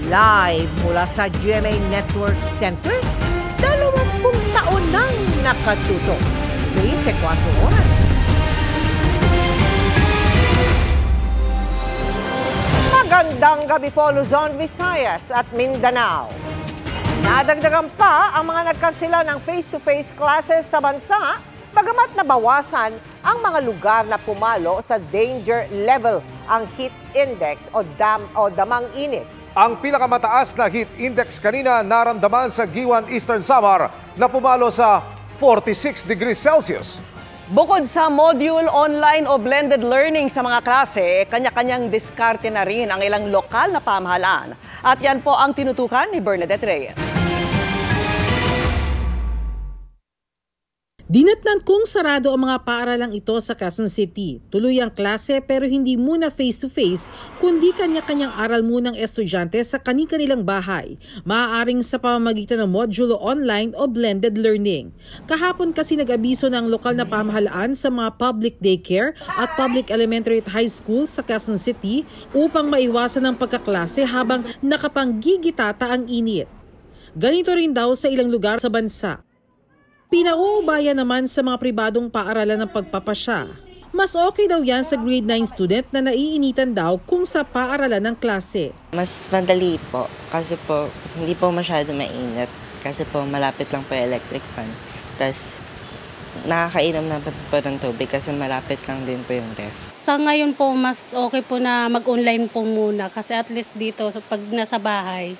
Live mula sa GMA Network Center, 20 taon nang nakatutok. 24 oras. Magandang gabi po, Luzon, Visayas at Mindanao. Nadagdagan pa ang mga nagkansela ng face-to-face classes sa bansa, bagamat nabawasan ang mga lugar na pumalo sa danger level ang heat index o damang init. Ang pinakamataas na heat index kanina naramdaman sa Giwan, Eastern Samar na pumalo sa 46 degrees Celsius. Bukod sa module, online o blended learning sa mga klase, kanya-kanyang diskarte na rin ang ilang lokal na pamahalaan. At yan po ang tinutukan ni Bernadette Reyes. Dinatnan kung sarado ang mga paaralang ito sa Quezon City. Tuloy ang klase pero hindi muna face-to-face, kundi kanya-kanyang aral munang estudyante sa kani-kanilang bahay. Maaaring sa pamamagitan ng modulo online o blended learning. Kahapon kasi nag-abiso ng lokal na pamahalaan sa mga public daycare at public elementary at high school sa Quezon City upang maiwasan ang pagkaklase habang nakapanggigitata ang init. Ganito rin daw sa ilang lugar sa bansa. Pinauubaya naman sa mga pribadong paaralan ng pagpapasya. Mas okay daw yan sa grade 9 student na naiinitan daw kung sa paaralan ng klase. Mas madali po kasi po hindi po masyado mainit kasi po malapit lang po yung electric fan. Tapos nakakainom na po ng tubig kasi malapit lang din po yung ref. Sa ngayon po mas okay po na mag-online po muna kasi at least dito pag nasa bahay,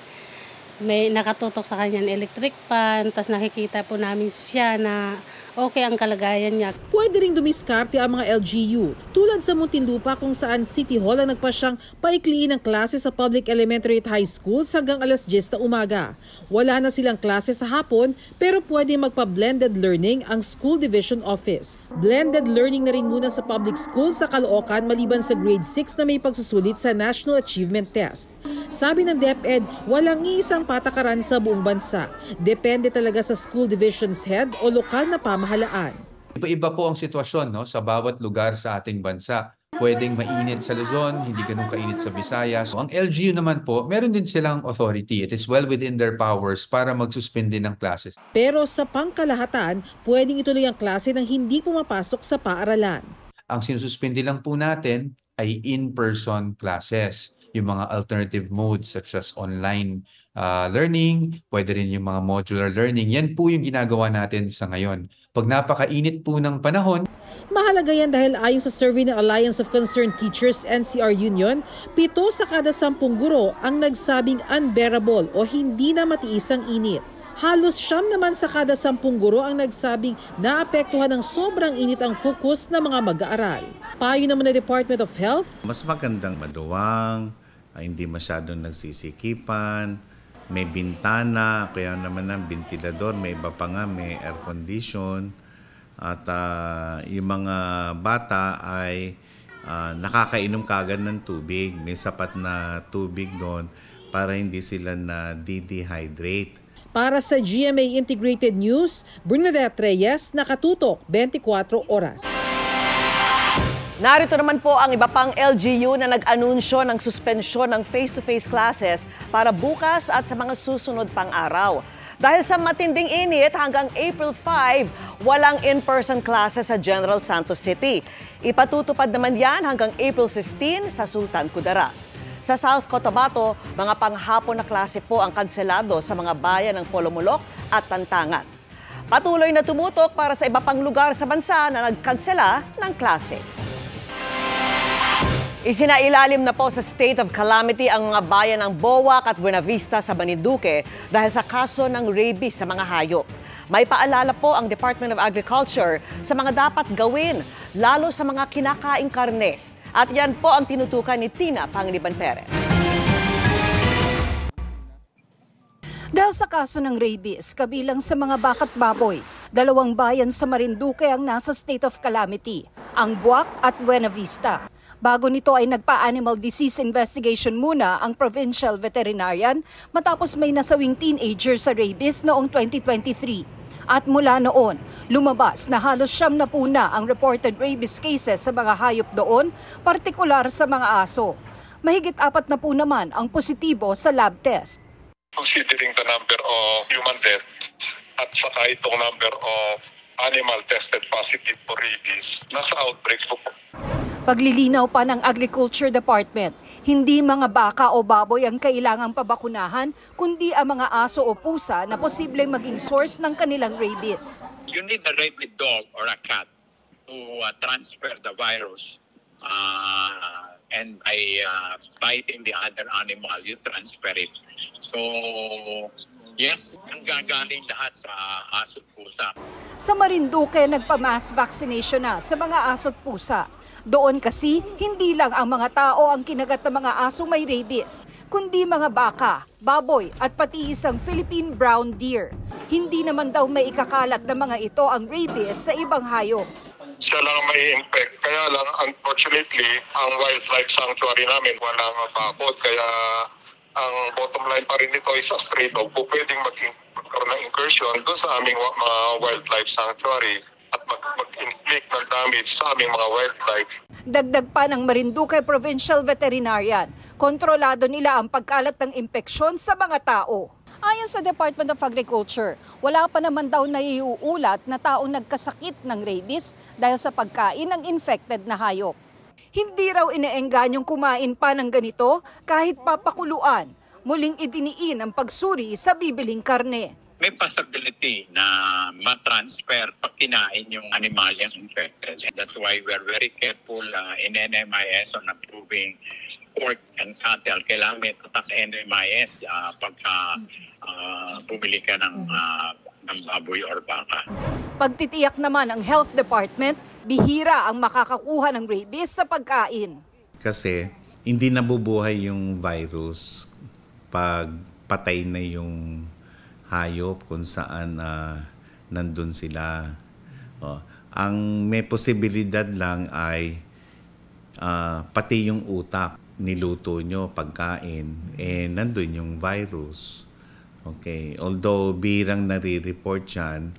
may nakatutok sa kanya ng electric fan, tapos nakikita po namin siya na okay ang kalagayan niya. Pwede ring dumiskarte ang mga LGU, tulad sa Muntinlupa kung saan City Hall ang nagpasyang paikliin ang klase sa public elementary at high schools hanggang alas 10 na umaga. Wala na silang klase sa hapon pero pwede magpa-blended learning ang school division office. Blended learning na rin muna sa public schools sa Caloocan maliban sa grade 6 na may pagsusulit sa National Achievement Test. Sabi ng DepEd, walang iisang patakaran sa buong bansa. Depende talaga sa school division's head o lokal na pamahalaan. Iba-iba po ang sitwasyon sa bawat lugar sa ating bansa. Pwedeng mainit sa Luzon, hindi ganun kainit sa Visayas. Ang LGU naman po, meron din silang authority. It is well within their powers para magsuspindi ng classes. Pero sa pangkalahatan, pwedeng ituloy ang klase nang hindi pumapasok sa paaralan. Ang sinususpindi lang po natin ay in-person classes. Yung mga alternative modes such as online learning, pwede rin yung mga modular learning. Yan po yung ginagawa natin sa ngayon. Pag napakainit po ng panahon, mahalaga yan dahil ayon sa survey ng Alliance of Concerned Teachers NCR Union, 7 sa kada 10 guro ang nagsabing unbearable o hindi na matiis ang init. Halos 9 naman sa kada 10 guro ang nagsabing naapektuhan ng sobrang init ang focus ng mga mag-aaral. Payo naman ng Department of Health, mas magandang maduwang, hindi masyadong nagsisikipan, may bintana, kaya naman ang ventilador, may iba pa nga, may air condition. At yung mga bata ay nakakainom kagad ng tubig. May sapat na tubig doon para hindi sila na-dehydrate. Para sa GMA Integrated News, Bernadette Reyes, nakatutok 24 oras. Narito naman po ang iba pang LGU na nag-anunsyo ng suspensyon ng face-to-face classes para bukas at sa mga susunod pang araw. Dahil sa matinding init hanggang April 5, walang in-person classes sa General Santos City. Ipatutupad naman yan hanggang April 15 sa Sultan Kudarat. Sa South Cotabato, mga panghapon na klase po ang kanselado sa mga bayan ng Polomolok at Tantangan. Patuloy na tumutok para sa iba pang lugar sa bansa na nagkansela ng klase. Isinailalim na po sa state of calamity ang mga bayan ng Boac at Buenavista sa Marinduque dahil sa kaso ng rabies sa mga hayop. May paalala po ang Department of Agriculture sa mga dapat gawin, lalo sa mga kinakaing karne. At yan po ang tinutukan ni Tina Panganiban Perez. Dahil sa kaso ng rabies, kabilang sa mga bakat baboy, 2 bayan sa Marinduque ang nasa state of calamity, ang Boac at Buenavista. Bago nito ay nagpa-animal disease investigation muna ang provincial veterinarian matapos may nasawing teenager sa rabies noong 2023. At mula noon, lumabas na halos 70 na ang reported rabies cases sa mga hayop doon, partikular sa mga aso. Mahigit 40 naman ang positibo sa lab test. Considering the number of human deaths at saka itong number of animal tested positive for rabies, nasa outbreak po. Paglilinaw pa ng Agriculture Department, hindi mga baka o baboy ang kailangang pabakunahan, kundi ang mga aso o pusa na posibleng maging source ng kanilang rabies. You need a rabid dog or a cat to transfer the virus. And by biting the other animal, you transfer it. So, yes, ang gagaling lahat sa aso at pusa. Sa Marinduque, nagpa-mass vaccination na sa mga aso at pusa. Doon kasi, hindi lang ang mga tao ang kinagat ng mga aso may rabies, kundi mga baka, baboy at pati isang Philippine brown deer. Hindi naman daw may ikakalat ng mga ito ang rabies sa ibang hayop. Siya lang may impact. Kaya lang, unfortunately, ang wildlife sanctuary namin walang bakod. Kaya ang bottom line pa rin nito is a stray dog po pwedeng magkaroon ng incursion doon sa aming mga wildlife sanctuary at mag-inflict ng damage sa aming mga wildlife. Dagdag pa ng Marinduque Provincial Veterinarian, kontrolado nila ang pagkalat ng impeksyon sa mga tao. Ayon sa Department of Agriculture, wala pa naman daw naiuulat na taong nagkasakit ng rabies dahil sa pagkain ng infected na hayop. Hindi raw ineenganyong kumain pa ng ganito kahit papakuluan. Muling idiniin ang pagsuri sa bibiling karne. May possibility na ma-transfer pag kinain yung animal yung infected. That's why we're very careful in NMIS on approving pork and cattle. Kailangan may tatak NMIS pagka bumili ka ng baboy or baka. Pagtitiyak naman ng Health Department, bihira ang makakakuha ng rabies sa pagkain. Kasi hindi nabubuhay yung virus pag patay na yung hayop kung saan nandun sila. Ang may posibilidad lang ay pati yung utak, niluto nyo, pagkain, nandun yung virus. Okay. Although birang nare-report yan,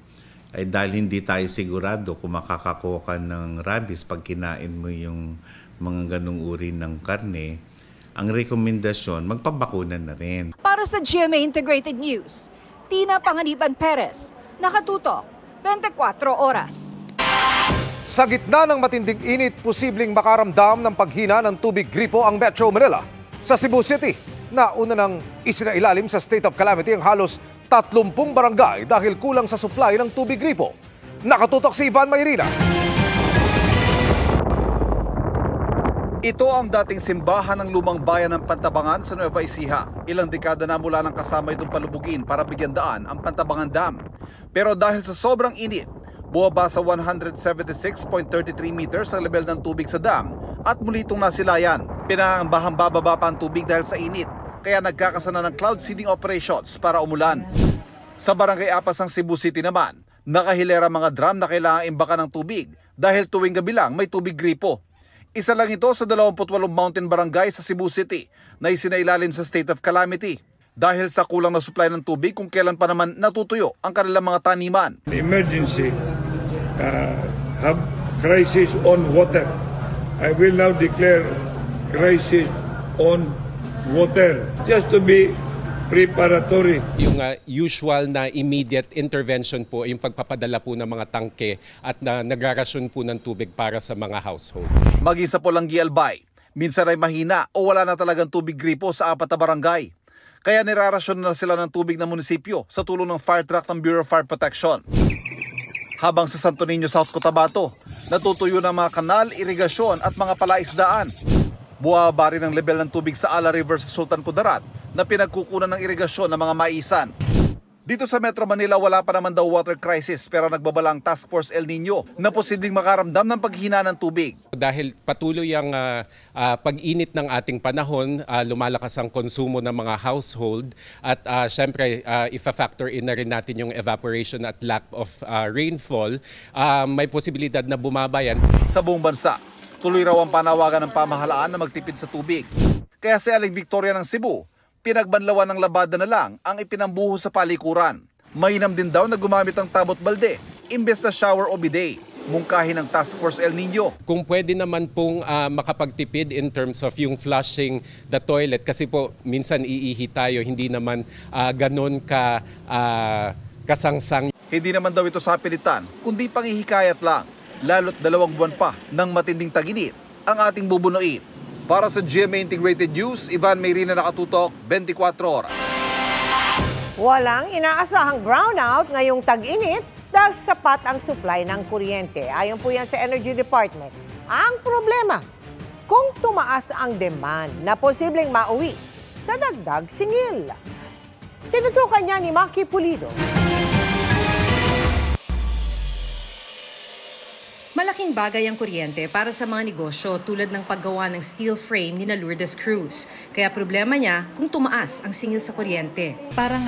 ay dahil hindi tayo sigurado kung makakakuha ka ng rabies pag kinain mo yung mga ganung uri ng karne, ang rekomendasyon, magpabakunan na rin. Para sa GMA Integrated News, Tina Panganiban Perez, nakatutok, 24 oras. Sa gitna ng matinding init, posibleng makaramdam ng paghina ng tubig gripo ang Metro Manila. Sa Cebu City, nauna nang isinailalim sa state of calamity ang halos 30 barangay dahil kulang sa supply ng tubig gripo. Nakatutok si Ivan Mayrina. Ito ang dating simbahan ng lumang bayan ng Pantabangan sa Nueva Ecija. Ilang dekada na mula nang kasama itong palubugin para bigyan daan ang Pantabangan Dam. Pero dahil sa sobrang init, buwaba sa 176.33 meters ang level ng tubig sa dam at muli itong nasilayan. Pinangambahang bababa pa ang tubig dahil sa init, kaya nagkakasana ng cloud seeding operations para umulan. Sa Barangay Apas ng Cebu City naman, nakahilera mga drum na kailangang imbakan ng tubig dahil tuwing gabi lang may tubig gripo. Isa lang ito sa 28 mountain barangay sa Cebu City na isinailalim sa state of calamity dahil sa kulang na supply ng tubig kung kailan pa naman natutuyo ang kanilang mga taniman. Emergency, have crisis on water. I will now declare crisis on water just to be preparatory. Yung usual na immediate intervention po, yung pagpapadala po ng mga tangke at nagrarasyon po ng tubig para sa mga household. Maging sa Polanggi Albay, minsan ay mahina o wala na talagang tubig gripo sa 4 na barangay. Kaya nirarasyon na sila ng tubig ng munisipyo sa tulong ng fire truck ng Bureau of Fire Protection. Habang sa Santo Niño, South Cotabato, natutuyo ng mga kanal, irigasyon at mga palaisdaan. Buwaba rin ang level ng tubig sa Ala River sa Sultan Kudarat na pinagkukunan ng irigasyon ng mga maisan. Dito sa Metro Manila, wala pa naman daw water crisis pero nagbabala ang Task Force El Nino na posibleng makaramdam ng paghina ng tubig. Dahil patuloy ang pag-init ng ating panahon, lumalakas ang konsumo ng mga household at syempre ifa-factor in na rin natin yung evaporation at lack of rainfall, may posibilidad na bumaba yan. Sa buong bansa, tuloy raw ang panawagan ng pamahalaan na magtipid sa tubig. Kaya si Aling Victoria ng Cebu, pinagbanlawan ng labada na lang ang ipinambuhos sa palikuran. Mainam din daw na gumamit ng tabot balde, imbes na shower o bidet. mungkahi ng Task Force El Nino. Kung pwede naman pong makapagtipid in terms of yung flushing the toilet, kasi po minsan iihi tayo, hindi naman ganon kasangsang. Hindi naman daw ito sapilitan, kundi panghihikayat lang, lalo't 2 buwan pa ng matinding tag-init ang ating bubunuin. Para sa GMA Integrated News, Ivan Mayrina, nakatutok, 24 oras. Walang inaasahang brownout ngayong tag-init dahil sapat ang supply ng kuryente. Ayon po yan sa Energy Department. Ang problema, kung tumaas ang demand na posibleng mauwi sa dagdag singil. Tinutukan niya ni Maki Pulido. Malaking bagay ang kuryente para sa mga negosyo tulad ng paggawa ng steel frame ni Lourdes Cruz. Kaya problema niya kung tumaas ang singil sa kuryente. Parang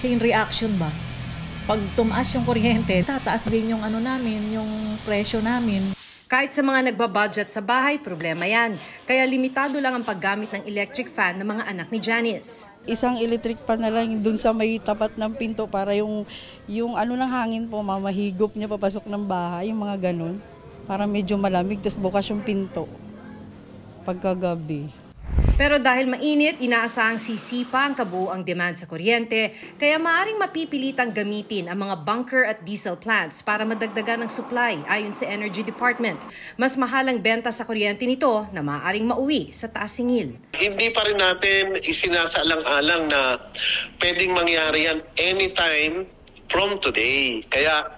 chain reaction ba? Pag tumaas yung kuryente, tataas din yung yung presyo namin. Kahit sa mga nagbabudget sa bahay, problema yan. Kaya limitado lang ang paggamit ng electric fan ng mga anak ni Janice. Isang electric fan na lang dun sa may tapat ng pinto para yung ng hangin po, mamahigop niya papasok ng bahay, yung mga ganun. Para medyo malamig, tapos bukas yung pinto pagkagabi. Pero dahil mainit, inaasahang sisipa ang kabuoang demand sa kuryente, kaya maaring mapipilitang gamitin ang mga bunker at diesel plants para madagdagan ng supply ayon sa Energy Department. Mas mahal ang benta sa kuryente nito na maaring mauwi sa taas singil. Hindi pa rin natin isinasaalang-alang na pwedeng mangyari yan anytime from today. Kaya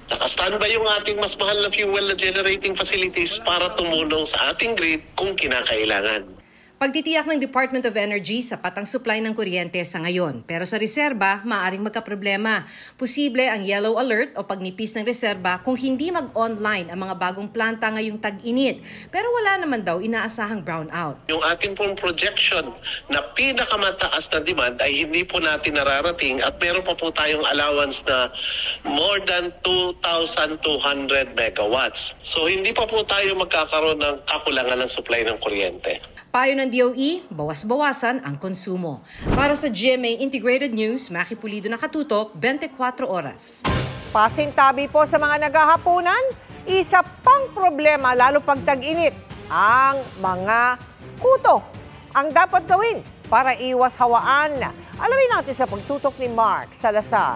naka-standby yung ating mas mahal na fuel na generating facilities para tumulong sa ating grid kung kinakailangan. Pagtitiyak ng Department of Energy, sapat ang supply ng kuryente sa ngayon. Pero sa reserba, maaaring magkaproblema. Posible ang yellow alert o pagnipis ng reserba kung hindi mag-online ang mga bagong planta ngayong tag-init. Pero wala naman daw inaasahang brownout. Yung ating pong projection na pinakamataas na demand ay hindi po natin nararating at meron pa po tayong allowance na more than 2,200 megawatts. So hindi pa po tayo magkakaroon ng kakulangan ng supply ng kuryente. Payo ng DOE, bawas-bawasan ang konsumo. Para sa GMA Integrated News, Maki Pulido, nakatutok, 24 oras. Pasintabi po sa mga naghahaponan, isa pang problema lalo pag tag-init, ang mga kuto. Ang dapat gawin para iwas hawaan. Alamin natin sa pagtutok ni Mark Salazar.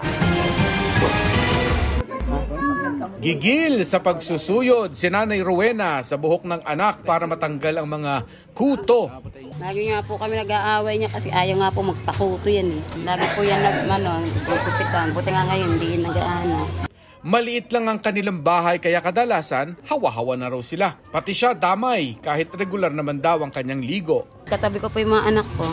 Gigil sa pagsusuyod si Nanay Rowena sa buhok ng anak para matanggal ang mga kuto. Lagi nga po kami nag-aaway niya kasi ayaw nga po magpakuto yan eh. Lagi po yan nagkupitan. Buti nga ngayon hindi nag-aano. Maliit lang ang kanilang bahay kaya kadalasan hawa-hawa na raw sila. Pati siya damay kahit regular naman daw ang kanyang ligo. Katabi ko po yung mga anak ko.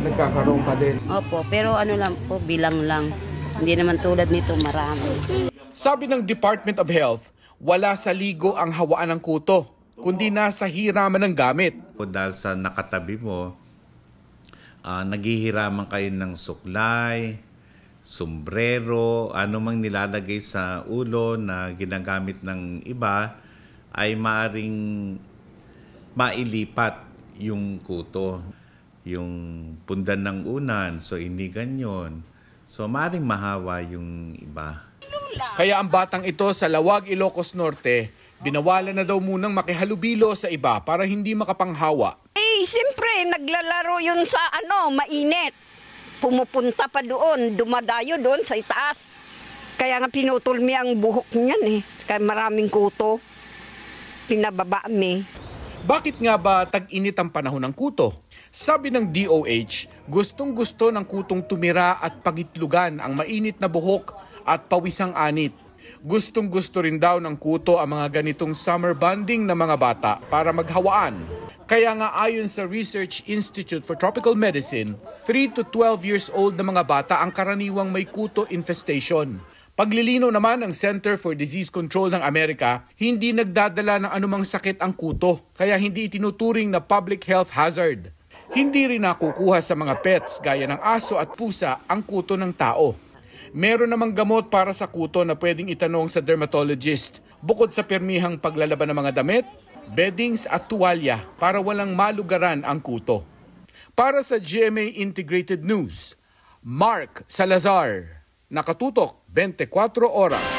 Nagkakaroon pa din? Opo, pero lang po, bilang lang. Hindi naman tulad nito, marami. Sabi ng Department of Health, wala sa ligo ang hawaan ng kuto, kundi nasa hiraman ng gamit. Dahil sa nakatabi mo, naghihiraman kayo ng suklay, sombrero, ano mang nilalagay sa ulo na ginagamit ng iba, ay maaring mailipat yung kuto. Yung pundan ng unan, so inigan yun. So maaring mahawa yung iba. Kaya ang batang ito sa Lawag, Ilocos Norte, binawalan na daw munang makihalubilo sa iba para hindi makapanghawa. Siyempre, naglalaro yun sa mainit. Pumupunta pa doon, dumadayo doon sa itaas. Kaya nga pinutol mi ang buhok niyan Kaya maraming kuto. Pinababa mi. Bakit nga ba tag-init ang panahon ng kuto? Sabi ng DOH, gustong-gusto ng kutong tumira at pangitlugan ang mainit na buhok at pawisang anit. Gustong-gusto rin daw ng kuto ang mga ganitong summer bonding na mga bata para maghawaan. Kaya nga ayon sa Research Institute for Tropical Medicine, 3 to 12 years old na mga bata ang karaniwang may kuto infestation. Paglilinaw naman ng Center for Disease Control ng Amerika, hindi nagdadala ng anumang sakit ang kuto, kaya hindi itinuturing na public health hazard. Hindi rin nakukuha sa mga pets gaya ng aso at pusa ang kuto ng tao. Meron namang gamot para sa kuto na pwedeng itanong sa dermatologist, bukod sa pirmihang paglalaban ng mga damit, beddings at tuwalya para walang malugaran ang kuto. Para sa GMA Integrated News, Mark Salazar, nakatutok 24 oras.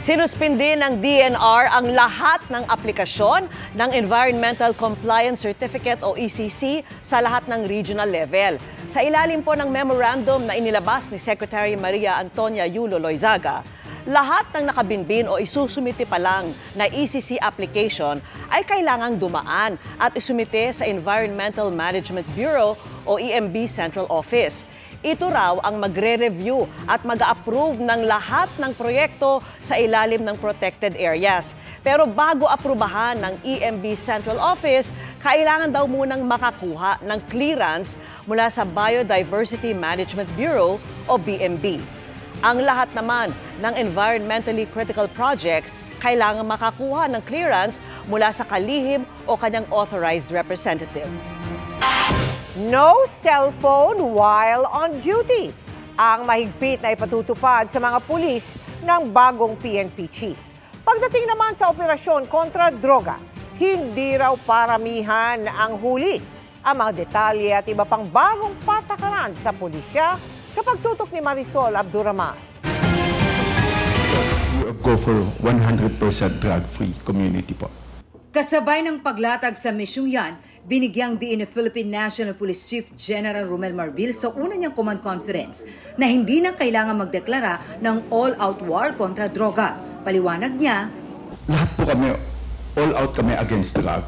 Sinuspindi ng DNR ang lahat ng aplikasyon ng Environmental Compliance Certificate o ECC sa lahat ng regional level. Sa ilalim po ng memorandum na inilabas ni Secretary Maria Antonia Yulo Loizaga, lahat ng nakabinbin o isusumite pa lang na ECC application ay kailangang dumaan at isumite sa Environmental Management Bureau o EMB Central Office. Ito raw ang magre-review at mag-approve ng lahat ng proyekto sa ilalim ng protected areas. Pero bago aprubahan ng EMB Central Office, kailangan daw munang makakuha ng clearance mula sa Biodiversity Management Bureau o BMB. Ang lahat naman ng environmentally critical projects kailangan makakuha ng clearance mula sa kalihim o kanyang authorized representative. No cellphone while on duty. Ang mahigpit na ipatutupad sa mga pulis ng bagong PNP chief. Pagdating naman sa operasyon kontra droga, hindi raw paramihan ang huli. Ang mga detalye at iba pang bagong patakaran sa pulisya sa pagtutok ni Marisol Abduraman. We go for 100% drug-free community po. Kasabay ng paglatag sa misyong yan, binigyang diin ni Philippine National Police Chief General Romel Marbil sa una niyang command conference na hindi na kailangan magdeklara ng all-out war kontra droga. Paliwanag niya, lahat po kami, all-out kami against drug.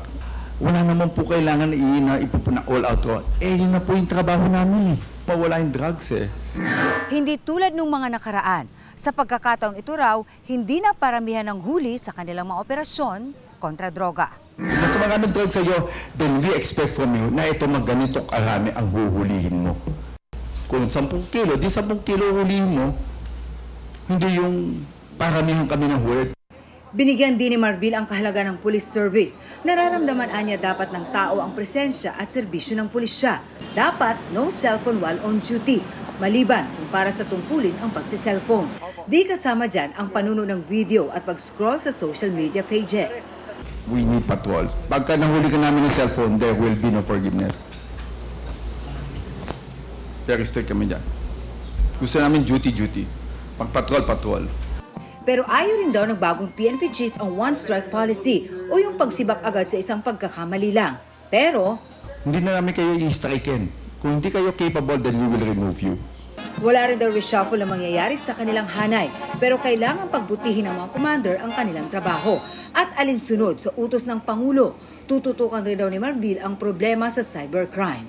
Wala naman po kailangan na ipupuna all-out war. Yun na po yung trabaho namin. Mawala yung drugs Hindi tulad nung mga nakaraan. Sa pagkakataong ito raw, hindi na paramihan ng huli sa kanilang mga operasyon kontra droga. Mas maraming drugs sa'yo, then we expect from you na ito magganito karami ang huhulihin mo. Kung 10 kilo, di 10 kilo hulihin mo, hindi yung paramihan kami ng huli. binigyan din ni Marbil ang kahalaga ng police service. Nararamdaman niya dapat ng tao ang presensya at serbisyo ng pulisya. Dapat no cellphone while on duty, maliban kung para sa tungkulin ang pagsiselfone. Di kasama dyan ang panuno ng video at pag-scroll sa social media pages. We need patrols. Pagka nahuli ka namin ng cellphone, there will be no forgiveness. Very strict kami dyan. Gusto namin duty-duty. Pag-patrol-patrol. Pero ayaw rin daw ng bagong PNP chief ang one-strike policy o yung pagsibak agad sa isang pagkakamali lang. Pero hindi na namin kayo i-striken. Kung hindi kayo capable, then we will remove you. Wala rin daw reshuffle na mangyayari sa kanilang hanay, pero kailangan pagbutihin ng mga commander ang kanilang trabaho. At alinsunod sa utos ng Pangulo, tututukan rin daw ni Marbil ang problema sa cybercrime.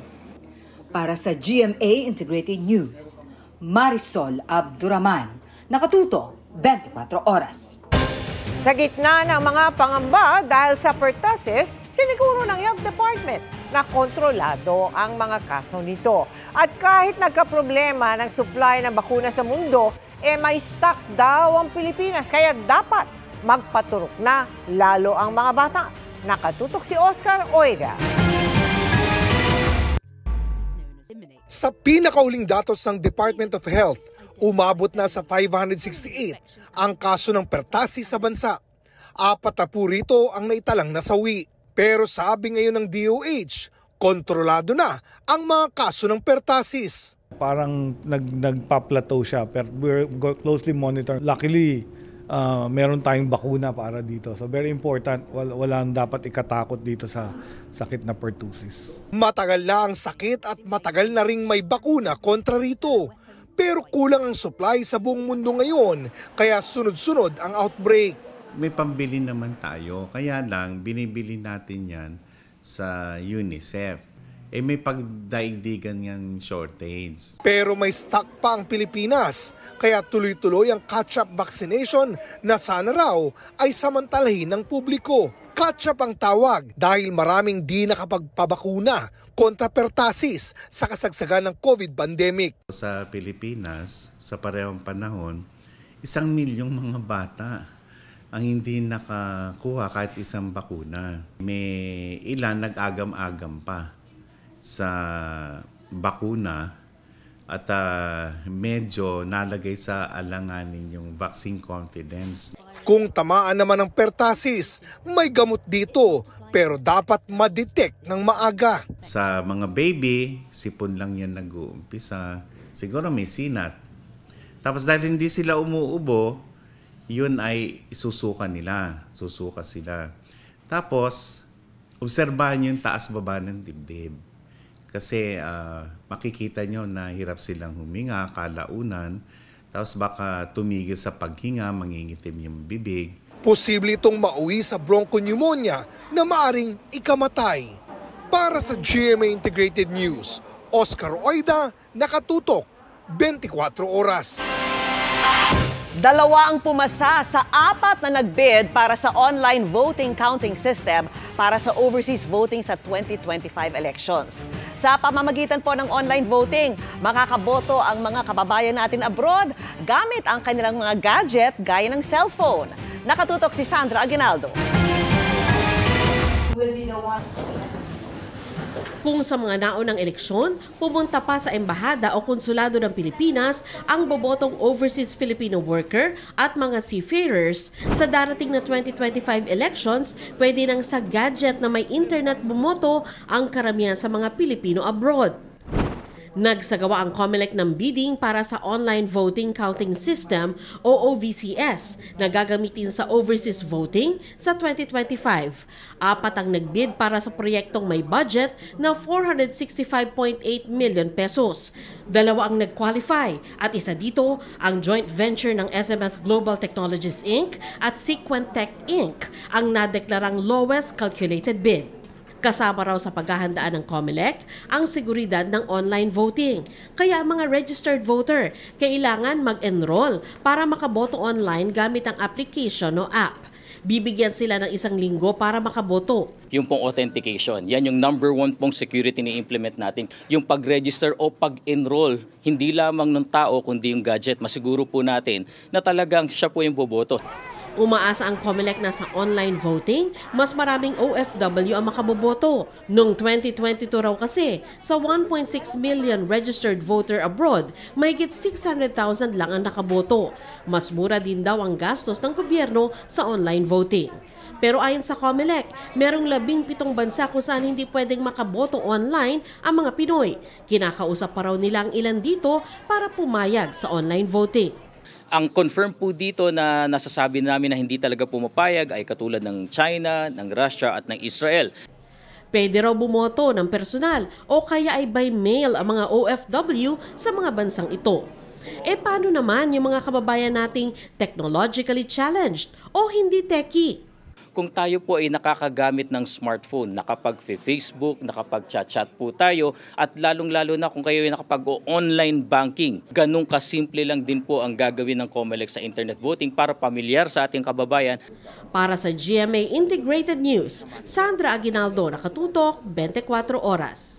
Para sa GMA Integrated News, Marisol Abduraman, nakatuto 24 oras. Sa gitna ng mga pangamba dahil sa pertussis, siniguro ng Health Department na kontrolado ang mga kaso nito. At kahit nagkaproblema ng supply ng bakuna sa mundo, may stock daw ang Pilipinas. Kaya dapat magpaturok na lalo ang mga bata. Nakatutok si Oscar Oida. Sa pinakauling datos ng Department of Health, umabot na sa 568 ang kaso ng pertussis sa bansa. 40 rito ang naitalang nasawi. Pero sabi ngayon ng DOH, kontrolado na ang mga kaso ng pertussis. Parang nagpa-plateau siya, pero we're closely monitoring. Luckily, meron tayong bakuna para dito. So very important, walang dapat ikatakot dito sa sakit na pertussis. Matagal na ang sakit at matagal na ring may bakuna kontra rito. Pero kulang ang supply sa buong mundo ngayon, kaya sunod-sunod ang outbreak. May pambili naman tayo, kaya lang binibili natin yan sa UNICEF. May pagdaigdigan ng shortage. Pero may stock pa ang Pilipinas, kaya tuloy-tuloy ang catch-up vaccination na sana raw ay samantalahin ng publiko. Catch-up ang tawag dahil maraming di nakapagpabakuna kontra pertussis sa kasagsagan ng COVID pandemic. Sa Pilipinas, sa parehong panahon, 1 milyong mga bata ang hindi nakakuha kahit isang bakuna. May ilan nag-agam-agam pa sa bakuna at medyo nalagay sa alanganin yung vaccine confidence. Kung tamaan naman ng pertussis, may gamot dito pero dapat ma-detect ng maaga. Sa mga baby, sipon lang yan nag-uumpisa. Siguro may sinat. Tapos dahil hindi sila umuubo, yun ay susuka sila. Tapos, obserbahan yung taas-baba ng dibdib. Kasi makikita nyo na hirap silang huminga, kalaunan, tapos baka tumigil sa paghinga, mangingitim yung bibig. Posible itong mauwi sa bronchopneumonia na maaring ikamatay. Para sa GMA Integrated News, Oscar Oida, nakatutok, 24 oras. 2 ang pumasa sa 4 na nagbid para sa online voting counting system para sa overseas voting sa 2025 elections. Sa pamamagitan po ng online voting, makakaboto ang mga kababayan natin abroad gamit ang kanilang mga gadget gaya ng cellphone. Nakatutok si Sandra Aguinaldo. Kung sa mga naunang eleksyon, pumunta pa sa embahada o konsulado ng Pilipinas ang bobotong overseas Filipino worker at mga seafarers, sa darating na 2025 elections, pwede nang sa gadget na may internet bumoto ang karamihan sa mga Pilipino abroad. Nagsagawa ang COMELEC ng bidding para sa Online Voting Counting System o OVCS na gagamitin sa overseas voting sa 2025. 4 ang nagbid para sa proyektong may budget na 465.8 million pesos. 2 ang nag-qualify at isa dito ang joint venture ng SMS Global Technologies Inc. at Sequentech Inc. ang nadeklarang lowest calculated bid. Kasama raw sa paghahandaan ng COMELEC ang seguridad ng online voting. Kaya mga registered voter, kailangan mag-enroll para makaboto online gamit ang application o app. Bibigyan sila ng 1 linggo para makaboto. Yung pong authentication, yan yung number 1 pong security ni implement natin. Yung pag-register o pag-enroll, hindi lamang ng tao kundi yung gadget. Masiguro po natin na talagang siya po yung boboto. Umaasa ang COMELEC na sa online voting, mas maraming OFW ang makaboboto. Noong 2022 raw kasi, sa 1.6 million registered voter abroad, mahigit 600,000 lang ang nakaboto. Mas mura din daw ang gastos ng gobyerno sa online voting. Pero ayon sa COMELEC, merong 17 bansa kung saan hindi pwedeng makaboto online ang mga Pinoy. Kinakausap pa raw nila ang ilan dito para pumayag sa online voting. Ang confirm po dito na nasasabi namin na hindi talaga pumapayag ay katulad ng China, ng Russia at ng Israel. Pwede raw bumoto ng personal o kaya ay by mail ang mga OFW sa mga bansang ito. Paano naman yung mga kababayan nating technologically challenged o hindi techie? Kung tayo po ay nakakagamit ng smartphone, nakapag-Facebook, nakapag-chat-chat po tayo, at lalong-lalo na kung kayo ay nakapag-online banking, ganun kasimple lang din po ang gagawin ng COMELEC sa internet voting para pamilyar sa ating kababayan. Para sa GMA Integrated News, Sandra Aguinaldo, nakatutok, 24 oras.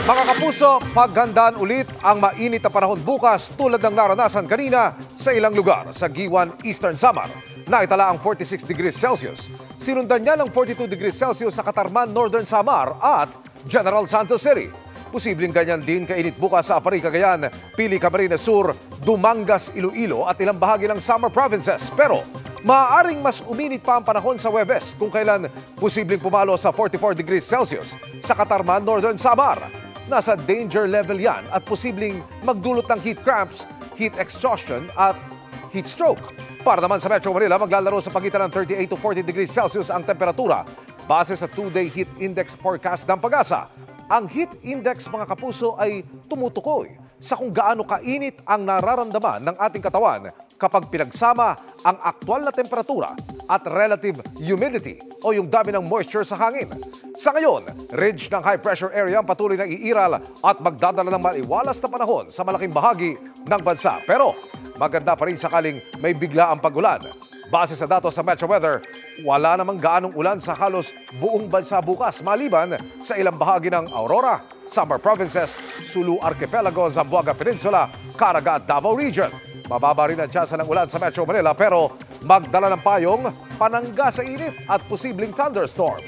Mga kapuso, paghandaan ulit ang mainit na panahon bukas tulad ng naranasan kanina sa ilang lugar sa Giwan, Eastern Samar. Naitala ang 46 degrees Celsius. Sinundan niya ng 42 degrees Celsius sa Katarman, Northern Samar at General Santos City. Posibleng ganyan din kainit bukas sa Apari, Cagayan, Pili, Camarines Sur, Dumangas, Iloilo at ilang bahagi ng Samar provinces. Pero maaaring mas uminit pa ang panahon sa Huwebes kung kailan posibleng pumalo sa 44 degrees Celsius sa Katarman, Northern Samar. Nasa danger level yan at posibleng magdulot ng heat cramps, heat exhaustion at heat stroke. Para naman sa Metro Manila, maglalaro sa pagitan ng 38 to 40 degrees Celsius ang temperatura base sa 2-day heat index forecast ng Pag-asa. Ang heat index, mga kapuso, ay tumutukoy sa kung gaano kainit ang nararamdaman ng ating katawan kapag pinagsama ang aktwal na temperatura at relative humidity o yung dami ng moisture sa hangin. Sa ngayon, ridge ng high pressure area ang patuloy na iiral at magdadala ng maliwalas na panahon sa malaking bahagi ng bansa. Pero maganda pa rin sakaling may bigla ang pag-ulan. Base sa datos sa Metro Weather, wala namang gaanong ulan sa halos buong bansa bukas maliban sa ilang bahagi ng Aurora, Samar Provinces, Sulu Archipelago, Zamboanga Peninsula, Caraga at Davao Region. Mababa rin ang tsansa ng ulan sa Metro Manila pero magdala ng payong, panangga sa init at posibleng thunderstorms.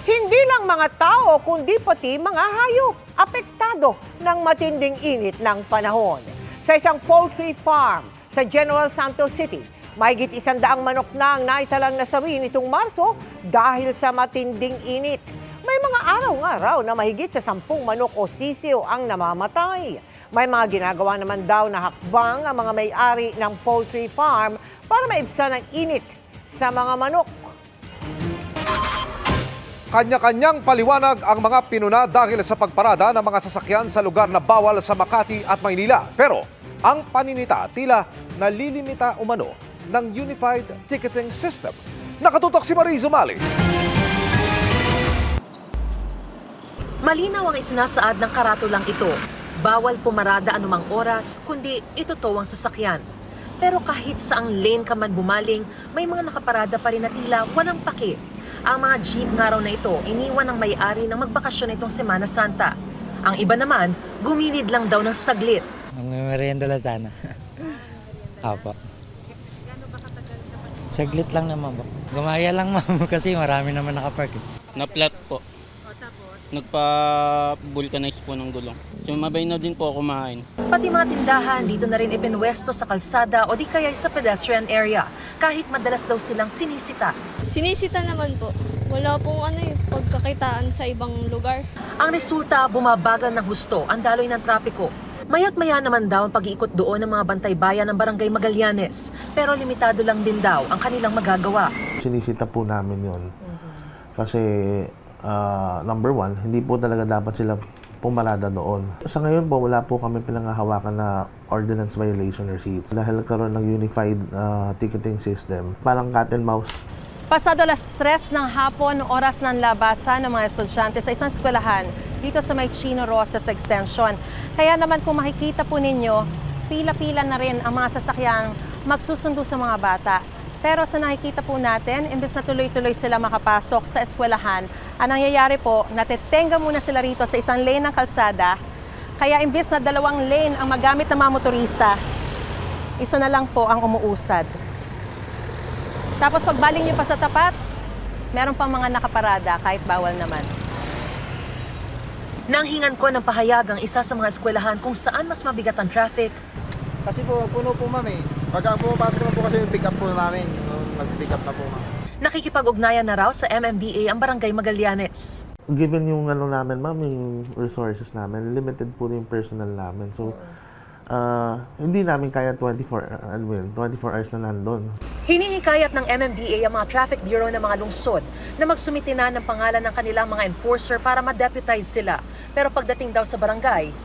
Hindi lang mga tao kundi pati mga hayop apektado ng matinding init ng panahon. Sa isang poultry farm sa General Santos City, mahigit 100 manok na ang naitalang nasawi nitong Marso dahil sa matinding init. May mga araw-araw na mahigit sa 10 manok o sisiw ang namamatay. May mga ginagawa naman daw na hakbang ang mga may-ari ng poultry farm para maibsan ang init sa mga manok. Kanya-kanyang paliwanag ang mga pinuna dahil sa pagparada ng mga sasakyan sa lugar na bawal sa Makati at Maynila. Pero ang paninita tila nalilimita umano ng Unified Ticketing System. Nakatutok si Mariz Umali. Malinaw ang isinasaad ng karatulang ito. Bawal pumarada anumang oras, kundi ituto ang sasakyan. Pero kahit saang lane ka man bumaling, may mga nakaparada pa rin na tila walang paki. Ang mga jeep nga raw na ito, iniwan ng may-ari ng magbakasyon itong Semana Santa. Ang iba naman, gumilid lang daw ng saglit. Merienda lang sana. Apo. Saglit lang naman po. Gumaya lang ma'am kasi marami naman nakapark. Na-flat po. Nagpa-vulcanize po ng gulong. Sumabay na din po kumain. Pati mga tindahan dito na rin ipinwesto sa kalsada o di kaya sa pedestrian area. Kahit madalas daw silang sinisita. Sinisita naman po. Wala pong pagkakitaan sa ibang lugar. Ang resulta, bumabagal ng husto ang daloy ng trapiko. Maya't maya naman daw ang pag-iikot doon ng mga bantay bayan ng Barangay Magallanes. Pero limitado lang din daw ang kanilang magagawa. Sinisita po namin yon. Kasi number one, hindi po talaga dapat sila pumarada doon. Sa ngayon po, wala po kami pinanghahawakan na ordinance violation receipts. Dahil nagkaroon ng unified ticketing system, parang cat and mouse. Pasado alas 3 ng hapon, oras ng labasan ng mga estudyante sa isang eskwelahan dito sa may Chino Rosas Extension. Kaya naman kung makikita po ninyo, pila-pila na rin ang mga sasakyang magsusundo sa mga bata. Pero sa nakikita po natin, imbes na tuloy-tuloy sila makapasok sa eskwelahan, ang nangyayari po, natetenga muna sila rito sa isang lane ng kalsada. Kaya imbes na 2 lane ang magamit ng mga motorista, isa na lang po ang umuusad. Tapos pagbaling nyo pa sa tapat, meron pang mga nakaparada kahit bawal naman. Nanghingan ko ng pahayag ang isa sa mga eskwelahan kung saan mas mabigat ang traffic. Kasi po, puno po ma'am eh. Pagka pumapasok na po kasi yung pick up po namin. Nag-pick up na po ma'am. Nakikipag-ugnayan na raw sa MMDA ang Barangay Magallanes. Given yung namin ma'am, yung resources namin, limited po yung personnel namin. So, hindi namin kaya 24 hours na nandun. Hinihikayat ng MMDA ang mga traffic bureau ng mga lungsod na magsumite na ng pangalan ng kanilang mga enforcer para ma-deputize sila. Pero pagdating daw sa barangay,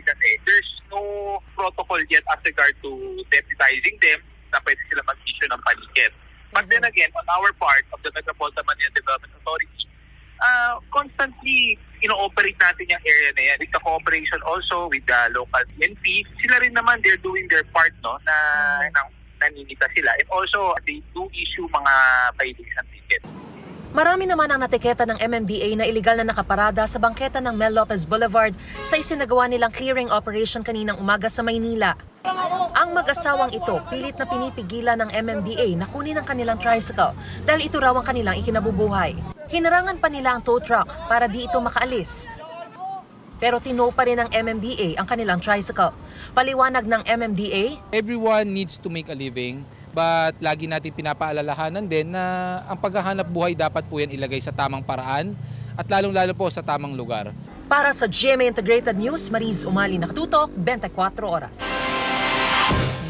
kasi there's no protocol yet as regard to deputizing them na pwede sila mag-issue ng paniket. But then again, on our part of the Metropolitan Manila Development Authority, constantly ino-operate natin yung area na yan. With the cooperation also with the local PNP, sila rin naman, they're doing their part, no, na naninita sila. And also, they do issue mga violation tickets. Marami naman ang natiketa ng MMDA na iligal na nakaparada sa bangketa ng Mel Lopez Boulevard sa isinagawa nilang clearing operation kaninang umaga sa Maynila. Ang mag-asawang ito pilit na pinipigilan ng MMDA na kunin ang kanilang tricycle dahil ito raw ang kanilang ikinabubuhay. Hinarangan pa nila ang tow truck para di ito makaalis. Pero tino pa rin ng MMDA ang kanilang tricycle. Paliwanag ng MMDA, everyone needs to make a living. But lagi natin pinapaalalahanan din na ang paghahanap buhay dapat po yan ilagay sa tamang paraan at lalong-lalo po sa tamang lugar. Para sa GMA Integrated News, Mariz Umali, nakatutok, 24 oras.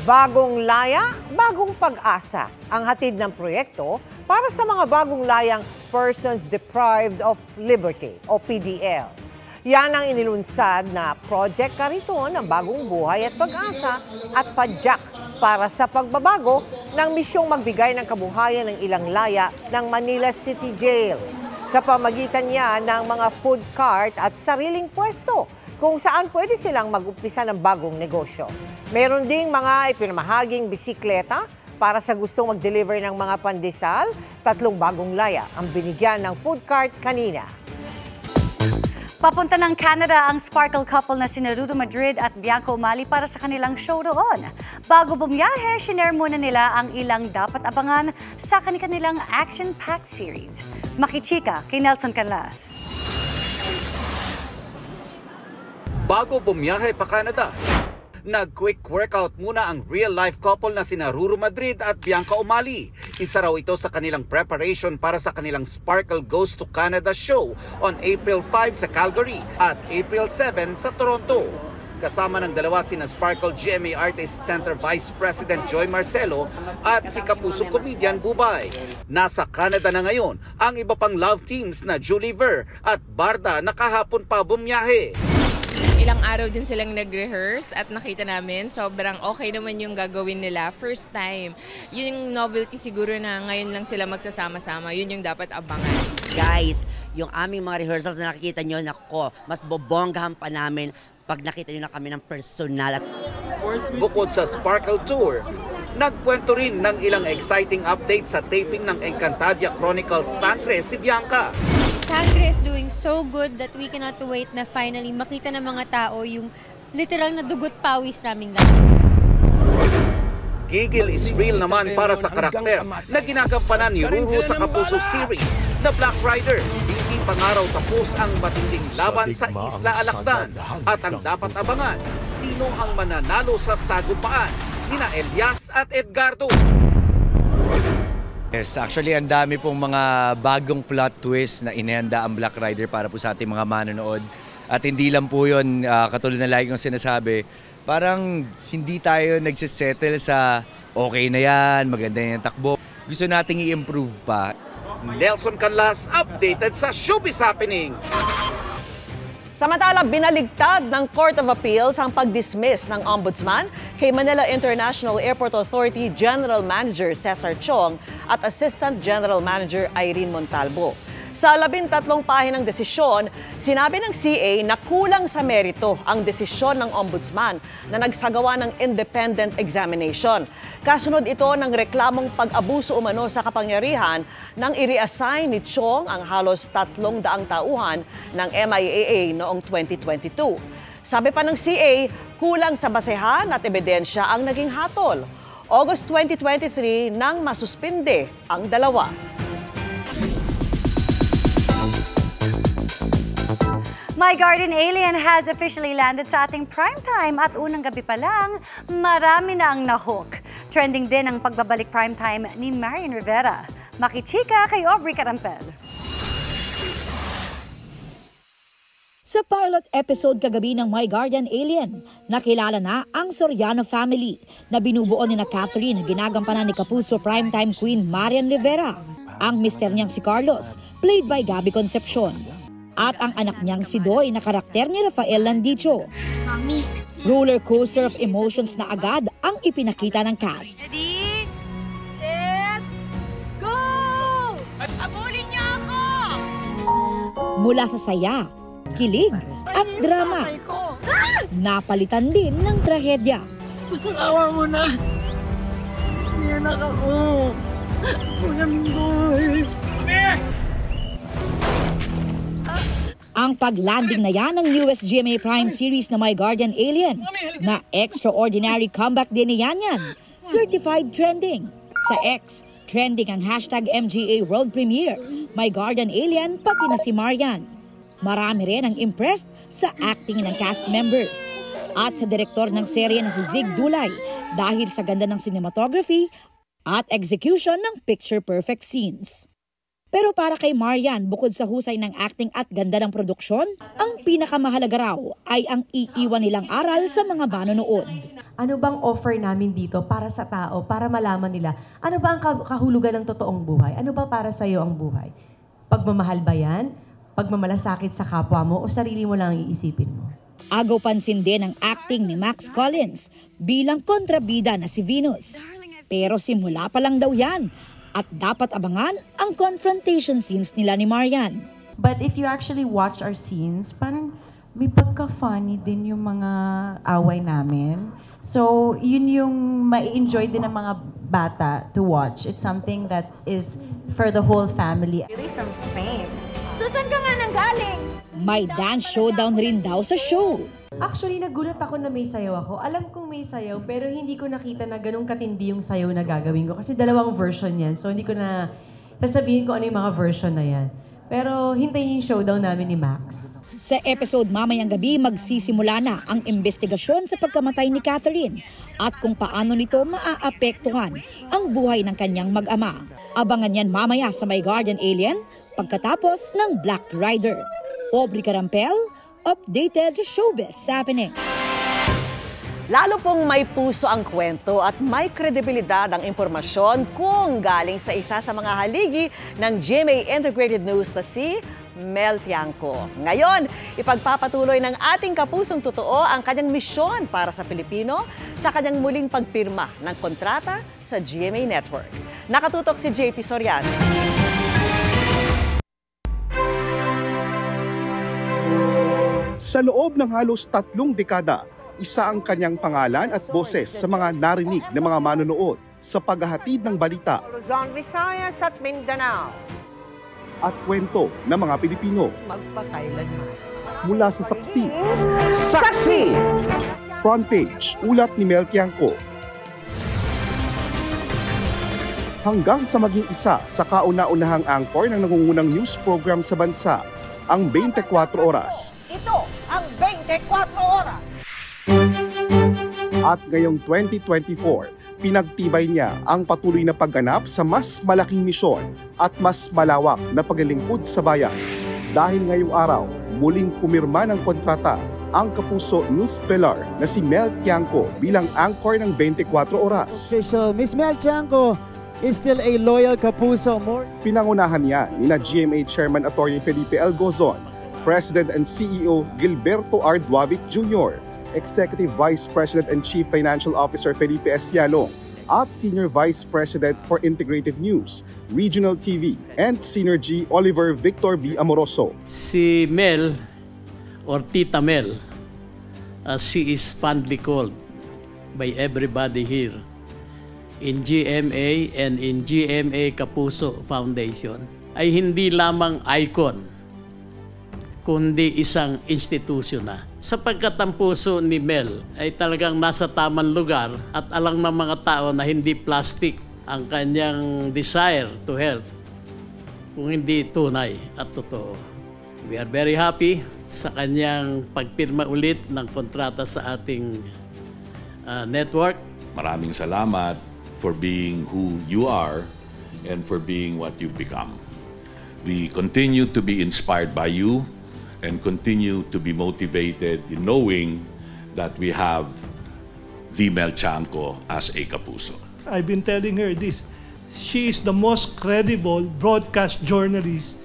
Bagong laya, bagong pag-asa ang hatid ng proyekto para sa mga bagong layang Persons Deprived of Liberty o PDL. Yan ang inilunsad na Project Kariton ng Bagong Buhay at Pag-asa at Padyak para sa pagbabago ng misyong magbigay ng kabuhayan ng ilang laya ng Manila City Jail sa pamagitan niya ng mga food cart at sariling pwesto kung saan pwede silang mag-umpisa ng bagong negosyo. Meron ding mga ipinamahaging bisikleta para sa gustong mag-deliver ng mga pandesal. 3 bagong laya ang binigyan ng food cart kanina. Papunta ng Canada ang sparkle couple na sina Rudo Madrid at Bianca Umali para sa kanilang show roon. Bago bumiyahe, shinare muna nila ang ilang dapat abangan sa kanilang action-packed series. Makichika kay Nelson Canlas. Bago bumiyahe pa Canada, nag-quick workout muna ang real-life couple na sina Ruru Madrid at Bianca Umali. Isa raw ito sa kanilang preparation para sa kanilang Sparkle Goes to Canada show on April 5 sa Calgary at April 7 sa Toronto. kasama ng dalawa sina Sparkle GMA Artist Center Vice President Joy Marcelo at si kapuso comedian Bubay. Nasa Canada na ngayon ang iba pang love teams na Julie Ver at Barda na kahapon pa bumiyahe. Ilang araw din silang nag-rehearse at nakita namin sobrang okay naman yung gagawin nila. First time. Yun yung novelty siguro na ngayon lang sila magsasama-sama. Yun yung dapat abangan. Guys, yung aming mga rehearsals na nakikita nyo, nako, mas bobonggahan pa namin pag nakita nyo na kami ng personal. Bukod sa Sparkle Tour, nagkwento rin ng ilang exciting updates sa taping ng Encantadia Chronicles Sangre si Bianca. Sangre is doing so good that we cannot wait na finally makita ng mga tao yung literal na dugot pawis naming lahat. Gigil is real naman para sa karakter na ginagampanan ni Ruru sa Kapuso series, The Black Rider. Hindi pa nga raw tapos ang matinding laban sa Isla Alacdan at ang dapat abangan, sino ang mananalo sa sagupaan nina Elias at Edgardo. Yes, actually ang dami pong mga bagong plot twist na inihanda ang Black Rider para po sa ating mga manonood. At hindi lang po yun, katulad na lagi kong sinasabi, parang hindi tayo nagsisettle sa okay na yan, maganda yung takbo. Gusto nating i-improve pa. Nelson Canlas, updated sa Showbiz Happenings. Samantala, binaligtad ng Court of Appeals ang pag-dismiss ng Ombudsman kay Manila International Airport Authority General Manager Cesar Chong at Assistant General Manager Irene Montalvo. Sa 13 pahinang desisyon, sinabi ng CA na kulang sa merito ang desisyon ng Ombudsman na nagsagawa ng independent examination. Kasunod ito ng reklamong pag-abuso umano sa kapangyarihan nang i-reassign ni Chong ang halos 300 tauhan ng MIAA noong 2022. Sabi pa ng CA, kulang sa basehan at ebidensya ang naging hatol. August 2023 nang masuspinde ang dalawa. My Garden Alien has officially landed sa ating primetime at unang gabi pa lang, marami na ang nahook. Trending din ang pagbabalik primetime ni Marian Rivera. Makichika kay Aubrey Carampel. Sa pilot episode kagabi ng My Guardian Alien, nakilala na ang Soriano family na binubuo ni na Catherine na ginagampanan ni Kapuso primetime queen Marian Rivera. Ang mister niyang si Carlos, played by Gabby Concepcion. At ang anak niyang si Doy na karakter ni Rafael Landicho. Mami. Roller coaster of emotions na agad ang ipinakita ng cast. Ready? Set? Go! Abulin niyo ako! Mula sa saya, kilig at drama, napalitan din ng trahedya. Awa mo na. Iyanak ako. Kuya Minggoy. Ang paglanding na yan ng newest GMA Prime series na My Guardian Alien na extraordinary comeback din ni Yanyan, certified trending. Sa X, trending ang hashtag MGA World Premiere, My Guardian Alien pati na si Marian. Marami rin ang impressed sa acting ng cast members. At sa direktor ng serye na si Zig Dulay dahil sa ganda ng cinematography at execution ng picture-perfect scenes. Pero para kay Marian, bukod sa husay ng acting at ganda ng produksyon, ang pinakamahalaga raw ay ang iiwan nilang aral sa mga manonood. Ano bang offer namin dito para sa tao, para malaman nila, ano ba ang kahulugan ng totoong buhay? Ano ba para sa iyo ang buhay? Pagmamahal ba yan? Pagmamalasakit sa kapwa mo o sarili mo lang iisipin mo? Agaw pansin din ang acting ni Max Collins bilang kontrabida na si Venus. Pero simula pa lang daw yan. At dapat abangan ang confrontation scenes nila ni Marian. But if you actually watch our scenes, parang may pagka-funny din yung mga away namin. So, yun yung ma-enjoy din ng mga bata to watch. It's something that is for the whole family. Really from Spain. Susan ka nga nang galing! May dance showdown rin daw sa show. Actually, nagulat ako na may sayaw ako. Alam kong may sayaw, pero hindi ko nakita na ganun katindi yung sayaw na gagawin ko. Kasi dalawang version yan. So, hindi ko na sasabihin ko ano yung mga version na yan. Pero, hintayin yung showdown namin ni Max. Sa episode mamayang gabi, magsisimula na ang investigasyon sa pagkamatay ni Catherine at kung paano nito maaapektuhan ang buhay ng kanyang mag-ama. Abangan yan mamaya sa My Guardian Alien pagkatapos ng Black Rider. Aubrey Carampel, updated sa Showbiz Happenings. Lalo pong may puso ang kwento at may kredibilidad ang impormasyon kung galing sa isa sa mga haligi ng GMA Integrated News na si Mel Tiangco. Ngayon, ipagpapatuloy ng ating kapusong totoo ang kanyang misyon para sa Pilipino sa kanyang muling pagpirma ng kontrata sa GMA Network. Nakatutok si JP Soriano. Sa loob ng halos 3 dekada, isa ang kanyang pangalan at boses sa mga narinig ng mga manonood sa paghahatid ng balita Luzon, Visayas at Mindanao. At kwento ng mga Pilipino. Magpakailanman. Mula sa saksi, front page, ulat ni Mel Tiangco, hanggang sa maging isa sa kauna-unahang anchor ng nangungunang news program sa bansa, ang 24 Oras. Ito ang 24 Oras. At ngayong 2024, pinagtibay niya ang patuloy na pagganap sa mas malaking misyon at mas malawak na paglilingkod sa bayan. Dahil ngayong araw, muling pumirma ng kontrata ang kapuso news pillar na si Mel Tiangco bilang anchor ng 24 Oras. Okay, so Miss Mel Tiangco is still a loyal kapuso. Pinangunahan niya ni GMA Chairman Atty. Felipe L. Gozon, President and CEO Gilberto R. Duavit Jr., Executive Vice President and Chief Financial Officer Felipe S. Yalong, at Senior Vice President for Integrated News, Regional TV, and Synergy Oliver Victor B. Amoroso. Si Mel, or Tita Mel, as she is fondly called by everybody here, in GMA and in GMA Kapuso Foundation, ay hindi lamang icon, kundi isang institusyon na. Sapagkat ang puso ni Mel ay talagang nasa tamang lugar at alam ng mga tao na hindi plastic ang kanyang desire to help, kung hindi tunay at totoo. We are very happy sa kanyang pagpirma ulit ng kontrata sa ating network. Maraming salamat for being who you are and for being what you've become. We continue to be inspired by you and continue to be motivated in knowing that we have the Mel Tiangco as a kapuso. I've been telling her this. She is the most credible broadcast journalist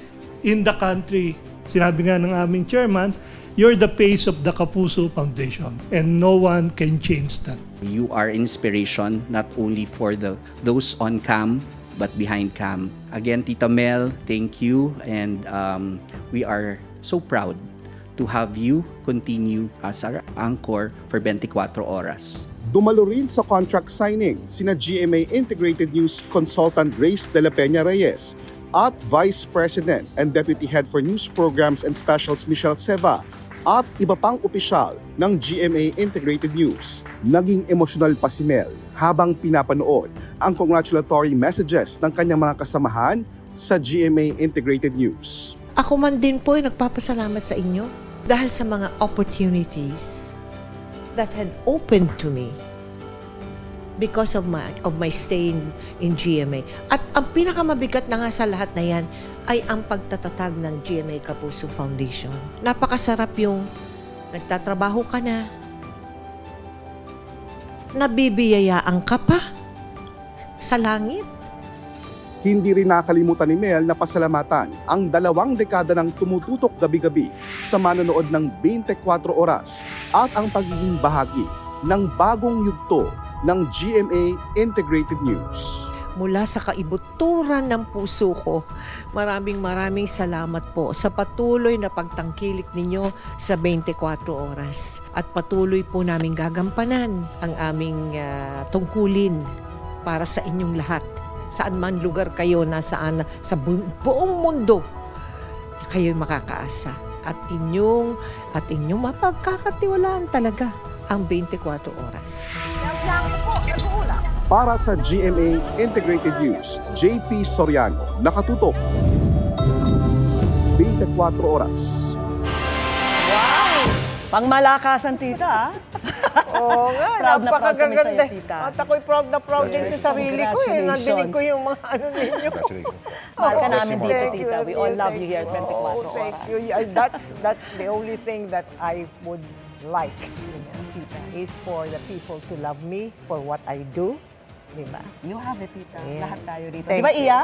in the country. Sinabi nga ng aming chairman, you're the face of the Kapuso Foundation and no one can change that. You are inspiration not only for those on cam but behind cam. Again, Tita Mel, thank you, and we are so proud to have you continue as our anchor for 24 Oras. Dumalo rin sa contract signing sina GMA Integrated News Consultant Grace De La Peña Reyes at Vice President and Deputy Head for News Programs and Specials Michelle Seva at iba pang opisyal ng GMA Integrated News. Naging emosyonal pa si Mel habang pinapanood ang congratulatory messages ng kanyang mga kasamahan sa GMA Integrated News. Ako man din po ay nagpapasalamat sa inyo dahil sa mga opportunities that had opened to me because of my stay in GMA. At ang pinakamabigat na nga sa lahat na yan ay ang pagtatatag ng GMA Kapuso Foundation. Napakasarap yung nagtatrabaho ka na, nabibiyayaan ka pa sa langit. Hindi rin nakalimutan ni Mel na pasalamatan ang 2 dekada ng tumututok gabi-gabi sa manonood ng 24 Oras at ang pagiging bahagi ng bagong yugto ng GMA Integrated News. Mula sa kaibuturan ng puso ko, maraming salamat po sa patuloy na pagtangkilik ninyo sa 24 Oras. At patuloy po namin gagampanan ang aming tungkulin para sa inyong lahat. Saan man lugar kayo, nasaan sa buong mundo, kayo'y makakaasa. At inyong mapagkakatiwalaan talaga ang 24 Oras. Para sa GMA Integrated News, JP Soriano, nakatutok. 24 Oras. Wow! Pangmalakasan, tita, Oo nga, proud na proud kami napakaganda. sa'yo, tita. At ako'y proud na proud din sa sarili ko eh. Nandinig ko yung mga ano ninyo. Mahal ka namin dito, Thank tita. We all love you here at 24 Oras. Thank you. That's the only thing that I would like is for the people to love me for what I do. Diba? You have it, tita. Yes. Lahat tayo dito. Thank Diba, you. Iya?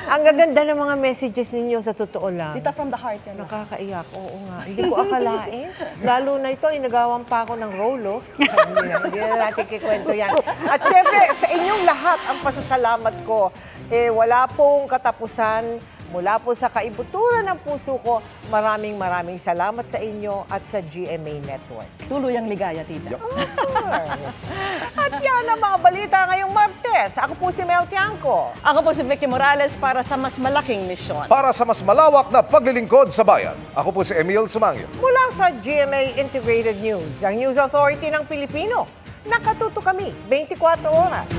Ang gaganda ng mga messages ninyo sa totoo lang. Tita, from the heart yan. Nakakaiyak, oo nga. Hindi ko akalain. Lalo na ito, inagawan pa ako ng rolo. Hindi na natin kikwento yan. At syempre, sa inyong lahat, ang pasasalamat ko, wala pong katapusan. Mula po sa kaibuturan ng puso ko, maraming salamat sa inyo at sa GMA Network. Tuluyang ligaya, tita. At yan ang mga balita ngayong Martes. Ako po si Mel Tiangco. Ako po si Vicky Morales para sa mas malaking misyon. Para sa mas malawak na paglilingkod sa bayan, ako po si Emil Sumangil. Mula sa GMA Integrated News, ang News Authority ng Pilipino. Nakatuto kami 24 oras.